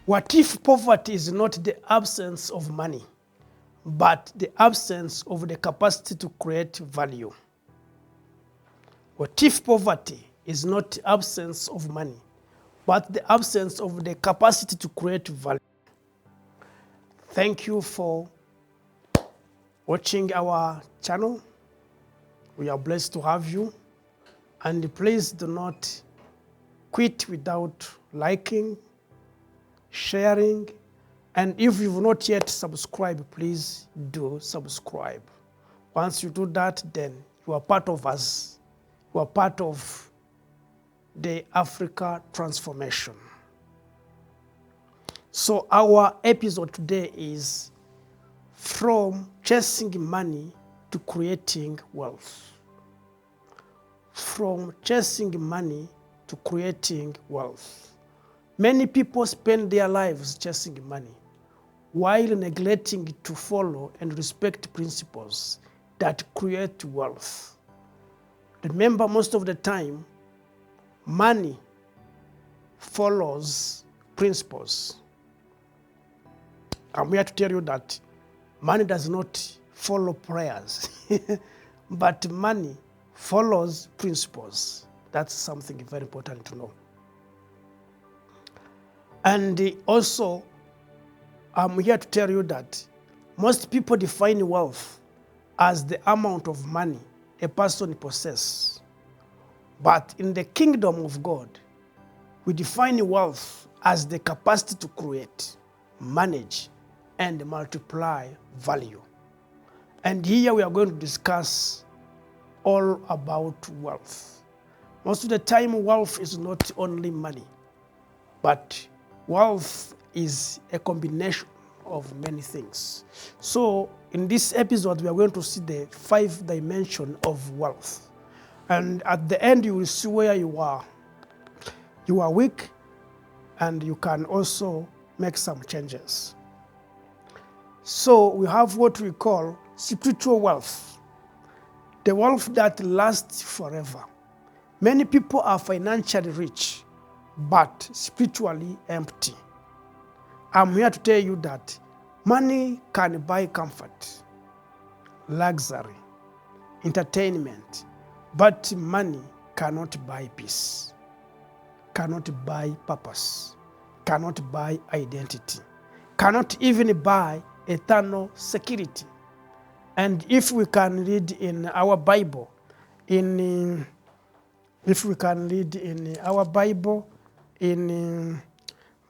What if poverty is not the absence of money, but the absence of the capacity to create value? What if poverty is not the absence of money, but the absence of the capacity to create value? Thank you for watching our channel. We are blessed to have you. And please do not quit without liking, sharing, and if you've not yet subscribed, please do subscribe. Once you do that, then you are part of us. You are part of the Africa transformation. So our episode today is from chasing money to creating wealth. From chasing money to creating wealth. Many people spend their lives chasing money while neglecting to follow and respect principles that create wealth. Remember, most of the time, money follows principles. I'm here to tell you that money does not follow prayers, but money follows principles. That's something very important to know. And also, I'm here to tell you that most people define wealth as the amount of money a person possesses. But in the kingdom of God, we define wealth as the capacity to create, manage, and multiply value. And here we are going to discuss all about wealth. Most of the time, wealth is not only money, but wealth is a combination of many things. So in this episode, we are going to see the 5 dimensions of wealth. And at the end, you will see where you are. You are weak, and you can also make some changes. So we have what we call spiritual wealth, the wealth that lasts forever. Many people are financially rich, but spiritually empty. I'm here to tell you that money can buy comfort, luxury, entertainment, but money cannot buy peace, cannot buy purpose, cannot buy identity, cannot even buy eternal security. And if we can read in our Bible, in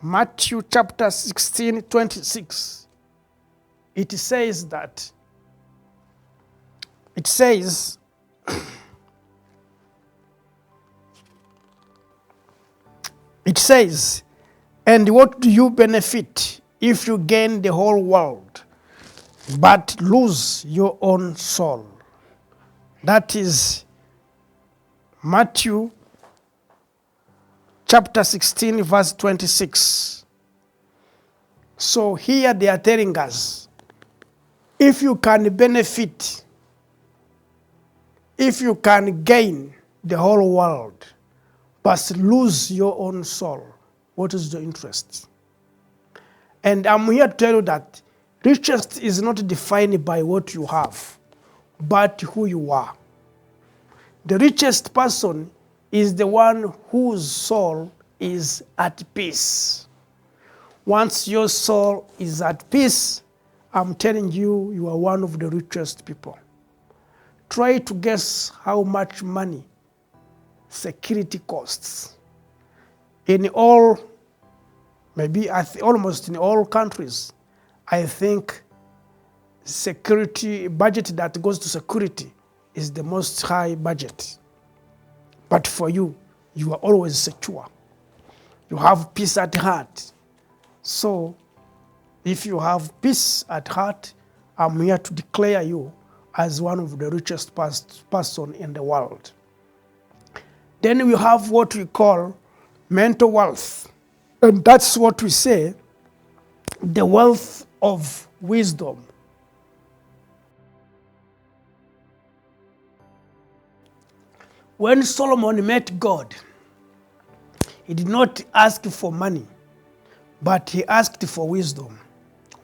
Matthew chapter 16, 26, it says that, and what do you benefit if you gain the whole world, but lose your own soul? That is Matthew chapter 16, verse 26. So here they are telling us, if you can benefit, if you can gain the whole world, but lose your own soul, what is the interest? And I'm here to tell you that riches is not defined by what you have, but who you are. The richest person is the one whose soul is at peace. Once your soul is at peace, I'm telling you, you are one of the richest people. Try to guess how much money security costs. In all, maybe almost in all countries, I think security budget that goes to security is the most high budget. But for you, you are always secure. You have peace at heart. So if you have peace at heart, I'm here to declare you as one of the richest person in the world. Then we have what we call mental wealth. And that's what we say, the wealth of wisdom. When Solomon met God, he did not ask for money, but he asked for wisdom.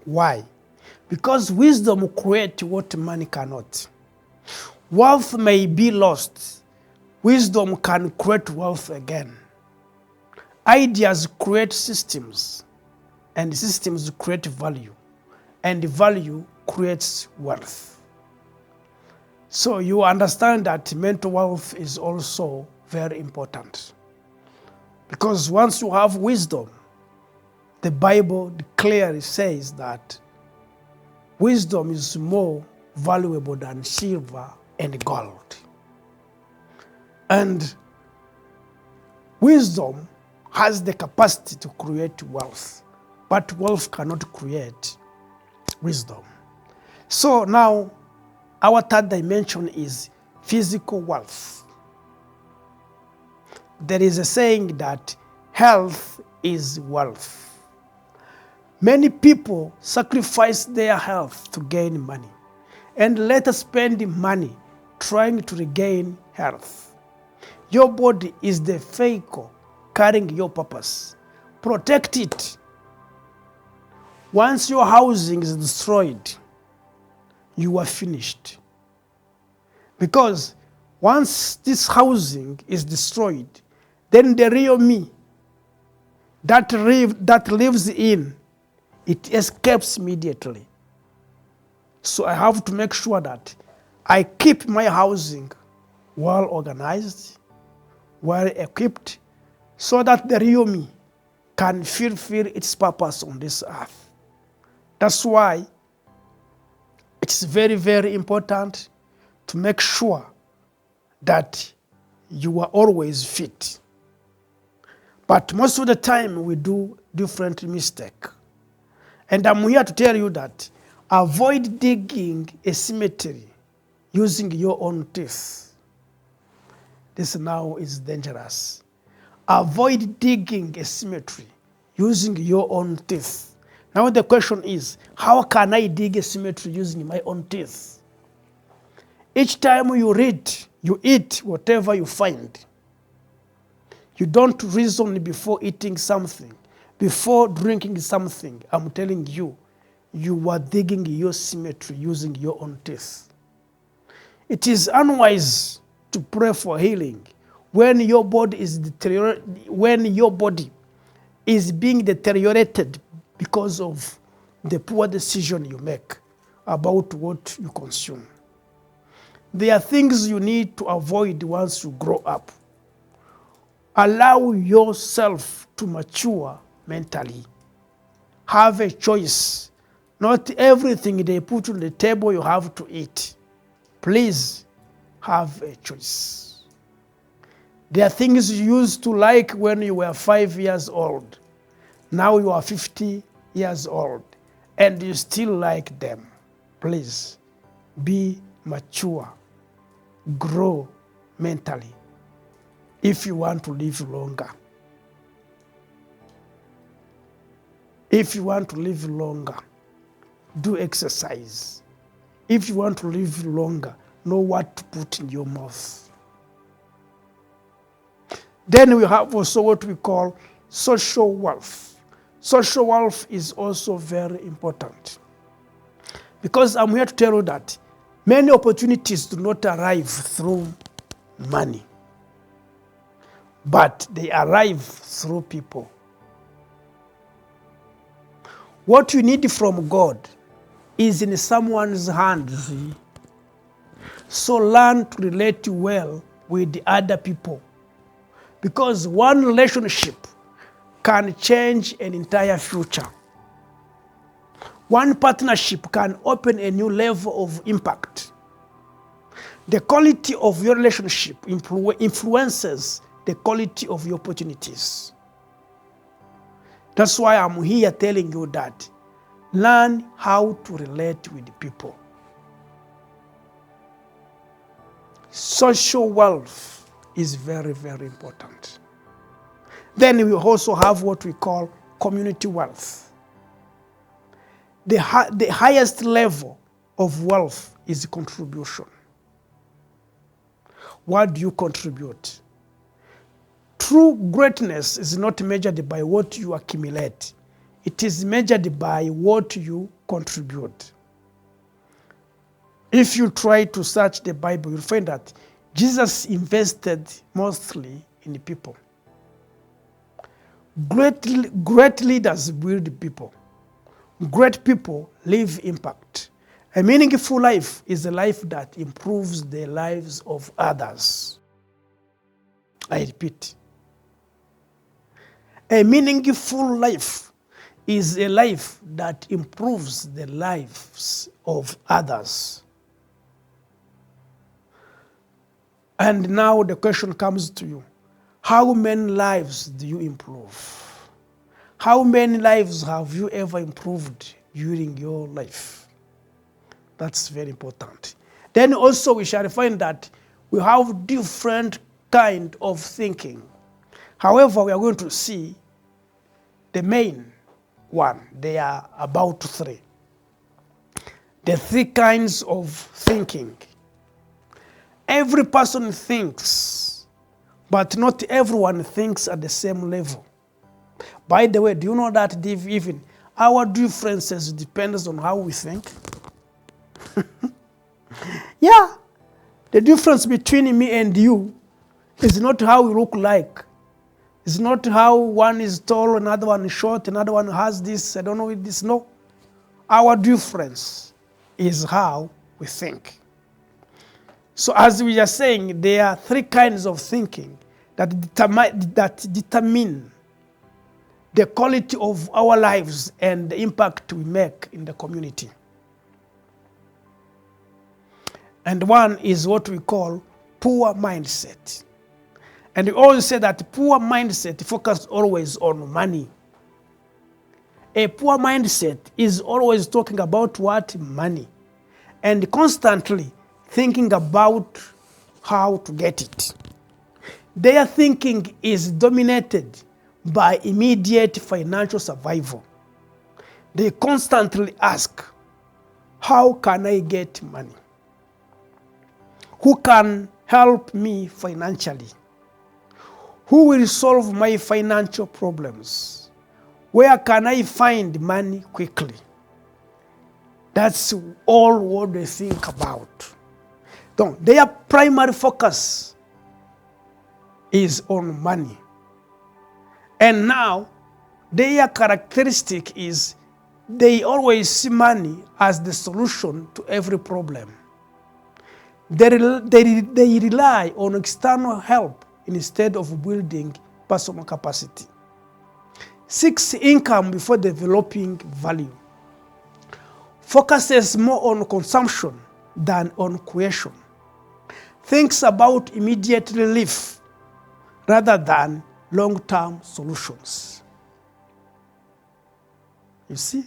Why? Because wisdom creates what money cannot. Wealth may be lost. Wisdom can create wealth again. Ideas create systems, and systems create value, and value creates wealth. So you understand that mental wealth is also very important. Because once you have wisdom, the Bible clearly says that wisdom is more valuable than silver and gold. And wisdom has the capacity to create wealth, but wealth cannot create wisdom. So now, our third dimension is physical wealth. There is a saying that health is wealth. Many people sacrifice their health to gain money, and later spend money trying to regain health. Your body is the vehicle carrying your purpose. Protect it. Once your housing is destroyed, you are finished. Because once this housing is destroyed, then the real me that lives in, it escapes immediately. So I have to make sure that I keep my housing well organized, well equipped, so that the real me can fulfill its purpose on this earth. That's why it's very, very important to make sure that you are always fit. But most of the time we do different mistake. And I'm here to tell you that avoid digging a cemetery using your own teeth. This now is dangerous. Avoid digging a cemetery using your own teeth. Now the question is, how can I dig a cemetery using my own teeth? Each time you read, you eat whatever you find. You don't reason before eating something, before drinking something. I'm telling you, you are digging your cemetery using your own teeth. It is unwise to pray for healing when your body is being deteriorated because of the poor decision you make about what you consume. There are things you need to avoid once you grow up. Allow yourself to mature mentally. Have a choice. Not everything they put on the table you have to eat. Please have a choice. There are things you used to like when you were 5 years old. Now you are 50 years old and you still like them. Please be mature. Grow mentally if you want to live longer. If you want to live longer, do exercise. If you want to live longer, know what to put in your mouth. Then we have also what we call social wealth. Social wealth is also very important. Because I'm here to tell you that many opportunities do not arrive through money, but they arrive through people. What you need from God is in someone's hands. So learn to relate well with the other people. Because one relationship can change an entire future. One partnership can open a new level of impact. The quality of your relationship influences the quality of your opportunities. That's why I'm here telling you that learn how to relate with people. Social wealth is very, very important. Then we also have what we call community wealth. The highest level of wealth is contribution. What do you contribute? True greatness is not measured by what you accumulate. it is measured by what you contribute. If you try to search the Bible, you'll find that Jesus invested mostly in the people. Great leaders build people. Great people leave impact. A meaningful life is a life that improves the lives of others. I repeat. A meaningful life is a life that improves the lives of others. And now the question comes to you. How many lives do you improve? How many lives have you ever improved during your life? That's very important. Then also we shall find that we have different kind of thinking. However, we are going to see the main one. They are about 3. The 3 kinds of thinking. Every person thinks, but not everyone thinks at the same level. By the way, do you know that even our differences depends on how we think? Yeah, the difference between me and you is not how we look like. It's not how one is tall, another one is short, another one has this, I don't know what this, no. Our difference is how we think. So as we are saying, there are 3 kinds of thinking that determine the quality of our lives and the impact we make in the community. And one is what we call poor mindset. And we always say that poor mindset focuses always on money. A poor mindset is always talking about what? Money. And constantly thinking about how to get it. Their thinking is dominated by immediate financial survival. They constantly ask, how can I get money? Who can help me financially? Who will solve my financial problems? Where can I find money quickly? That's all what they think about. So their primary focus is on money. And now, their characteristic is they always see money as the solution to every problem. They rely on external help instead of building personal capacity. Seeks income before developing value. Focuses more on consumption than on creation. Thinks about immediate relief rather than long-term solutions. You see,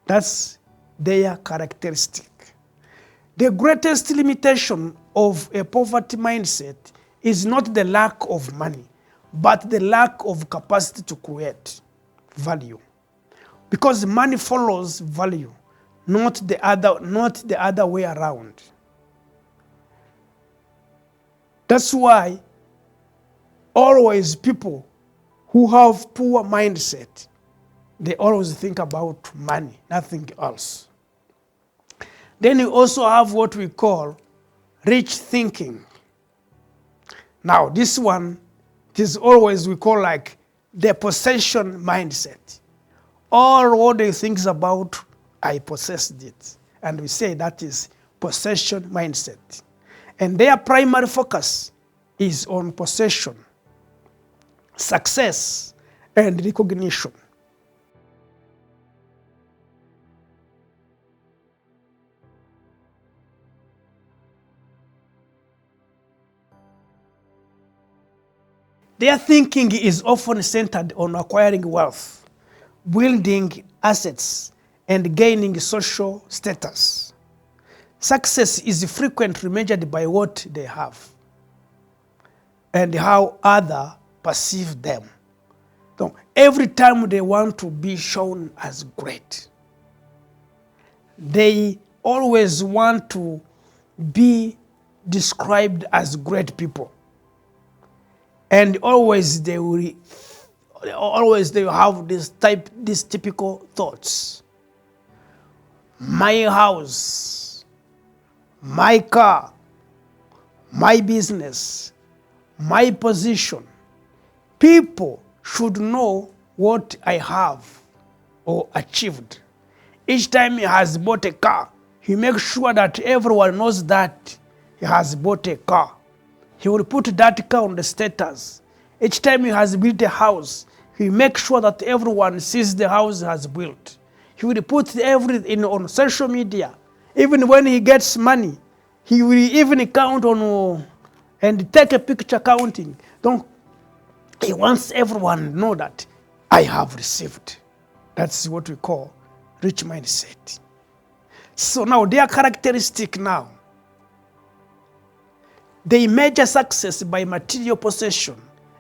that's their characteristic. The greatest limitation of a poverty mindset is not the lack of money, but the lack of capacity to create value. Because money follows value, not the other way around. That's why always people who have poor mindset, they always think about money, nothing else. Then you also have what we call rich thinking. Now this one, it is always we call like the possession mindset. All what they think about, I possessed it. And we say that is possession mindset. And their primary focus is on possession, success, and recognition. Their thinking is often centered on acquiring wealth, building assets, and gaining social status. Success is frequently measured by what they have and how others perceive them. So every time they want to be shown as great, they always want to be described as great people. And always they will always they have these typical thoughts. My house, my car, my business, my position. People should know what I have or achieved. Each time he has bought a car, he makes sure that everyone knows that he has bought a car. He will put that car on the status. Each time he has built a house, he makes sure that everyone sees the house he has built. He will put everything on social media. Even when he gets money, he will even count on and take a picture counting. He wants everyone to know that I have received. That's what we call rich mindset. So now their characteristic now, they measure success by material possession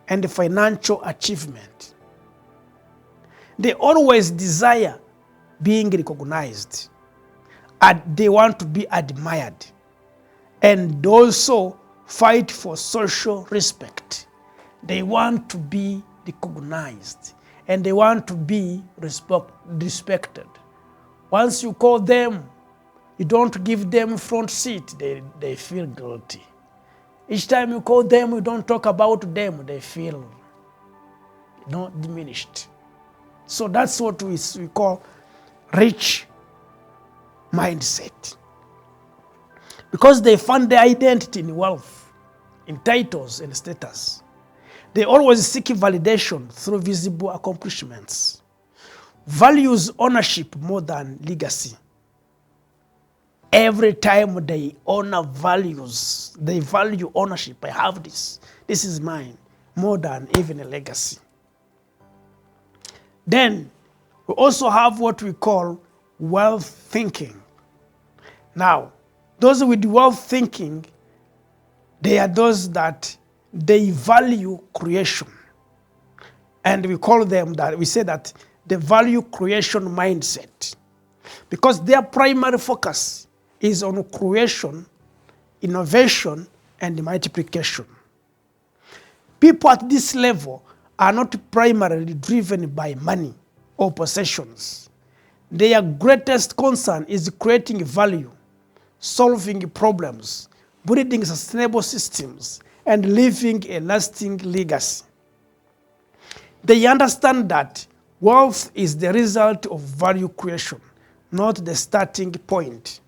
and financial achievement. They always desire being recognized, and they want to be admired, and also fight for social respect. They want to be recognized, and they want to be respected. Once you call them, you don't give them front seat, they feel guilty. Each time you call them, you don't talk about them, they feel diminished. So that's what we call rich mindset. Because they find their identity in wealth, in titles and status. They always seek validation through visible accomplishments. Values ownership more than legacy. Every time they honor values, they value ownership. I have this. This is mine, more than even a legacy. Then we also have what we call wealth thinking. Now, those with wealth thinking, they are those that they value creation. And we call them that, we say that the value creation mindset. Because their primary focus is on creation, innovation, and multiplication. People at this level are not primarily driven by money or possessions. Their greatest concern is creating value, solving problems, building sustainable systems, and leaving a lasting legacy. They understand that wealth is the result of value creation, not the starting point.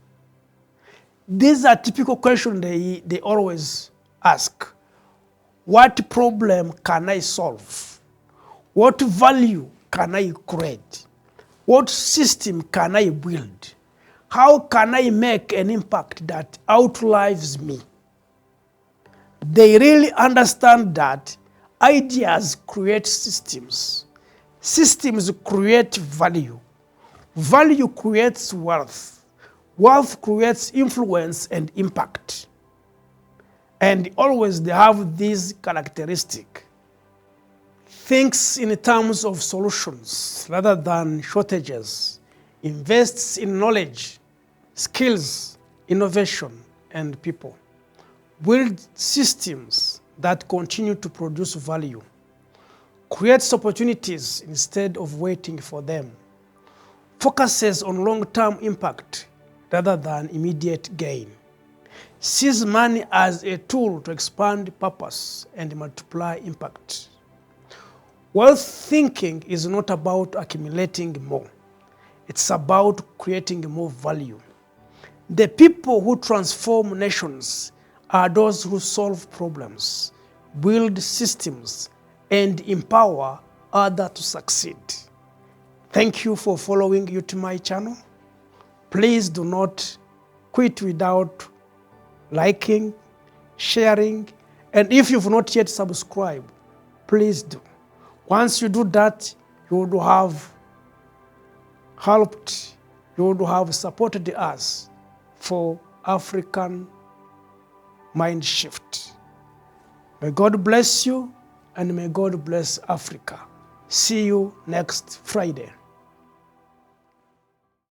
These are typical questions they always ask. What problem can I solve? What value can I create? What system can I build? How can I make an impact that outlives me? They really understand that ideas create systems. Systems create value. Value creates wealth. Wealth creates influence and impact. And always they have this characteristic. Thinks in terms of solutions rather than shortages. Invests in knowledge, skills, innovation, and people. Build systems that continue to produce value. Creates opportunities instead of waiting for them. Focuses on long-term impact rather than immediate gain. Sees money as a tool to expand purpose and multiply impact. Wealth thinking is not about accumulating more. It's about creating more value. The people who transform nations are those who solve problems, build systems, and empower others to succeed. Thank you for following UTMI channel. Please do not quit without liking, sharing, and if you've not yet subscribed, please do. Once you do that, you would have helped, you would have supported us for African mind shift. May God bless you, and may God bless Africa. See you next Friday.